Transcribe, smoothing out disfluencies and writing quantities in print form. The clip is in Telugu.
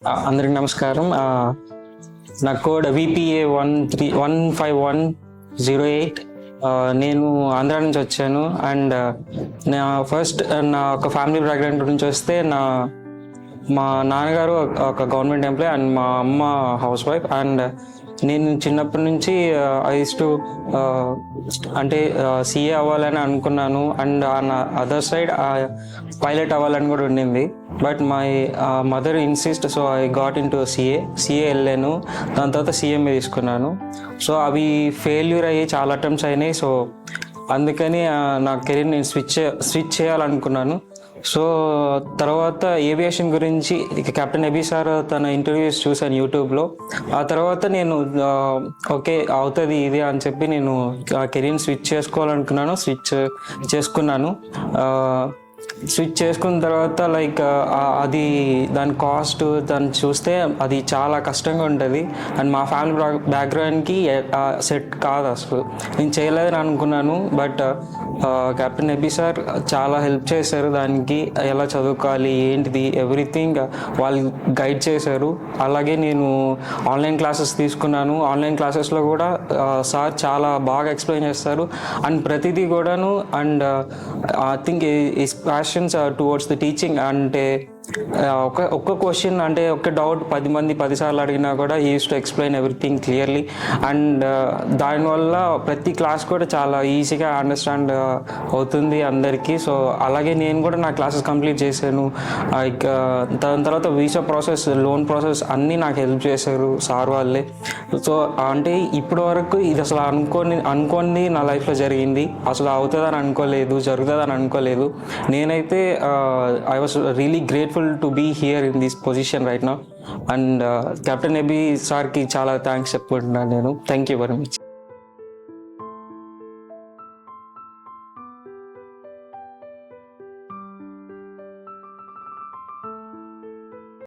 అందరికి నమస్కారం. నా కోడ్ VPA1315108. నేను ఆంధ్ర నుంచి వచ్చాను. అండ్ నా ఫస్ట్ నా ఒక ఫ్యామిలీ బ్యాక్గ్రౌండ్ గురించి వస్తే, మా నాన్నగారు ఒక గవర్నమెంట్ ఎంప్లాయ్ అండ్ మా అమ్మ హౌస్ వైఫ్. అండ్ నేను చిన్నప్పటి నుంచి ఐ యూస్ టు అంటే సిఏ అవ్వాలని అనుకున్నాను. అండ్ అదర్ సైడ్ పైలట్ అవ్వాలని కూడా ఉండింది. But my mother insist, so I got in to CA వెళ్ళాను. దాని తర్వాత సిఎంఏ తీసుకున్నాను. సో అవి ఫెయిల్యూర్ అయ్యి చాలా అటెంప్ట్స్ అయినాయి. సో అందుకని నా కెరీర్ నేను స్విచ్ చేయాలనుకున్నాను. సో తర్వాత ఏవియేషన్ గురించి కెప్టెన్ అబీ సార్ తన ఇంటర్వ్యూస్ చూశాను యూట్యూబ్లో. ఆ తర్వాత నేను ఓకే అవుతుంది ఇది అని చెప్పి నేను ఆ కెరీర్ని స్విచ్ చేసుకోవాలనుకున్నాను. స్విచ్ చేసుకున్న తర్వాత అది దాని కాస్ట్ దాన్ని చూస్తే అది చాలా కష్టంగా ఉంటుంది. అండ్ మా ఫ్యామిలీ బ్యాక్గ్రౌండ్కి సెట్ కాదు అసలు. నేను చేయలేదని అనుకున్నాను. బట్ కెప్టెన్ అబీ సార్ చాలా హెల్ప్ చేశారు. దానికి ఎలా చదువుకోవాలి ఏంటిది ఎవ్రీథింగ్ వాళ్ళు గైడ్ చేశారు. అలాగే నేను ఆన్లైన్ క్లాసెస్ తీసుకున్నాను. ఆన్లైన్ క్లాసెస్లో కూడా సార్ చాలా బాగా ఎక్స్ప్లెయిన్ చేస్తారు. అండ్ ప్రతిదీ కూడాను. And I think is passions towards the teaching. అంటే ఒక్క క్వశ్చన్ అంటే ఒక్క డౌట్ 10 సార్లు అడిగినా కూడా ఈ use to explain everything clearly. And దానివల్ల ప్రతి క్లాస్ కూడా చాలా ఈజీగా అండర్స్టాండ్ అవుతుంది అందరికీ. సో అలాగే నేను కూడా నా క్లాసెస్ కంప్లీట్ చేశాను. దాని తర్వాత వీసా ప్రాసెస్, లోన్ ప్రాసెస్ అన్నీ నాకు హెల్ప్ చేశారు సార్ వాళ్ళే. సో అంటే ఇప్పటి వరకు ఇది అసలు అనుకోని నా లైఫ్లో జరిగింది. అసలు అవుతుందని అనుకోలేదు, జరుగుతుందని అనుకోలేదు. నేనైతే I was really grateful to be here in this position right now. And Captain Abhi సార్కి చాలా థ్యాంక్స్ చెప్పుకుంటున్నాను నేను. Thank you very much.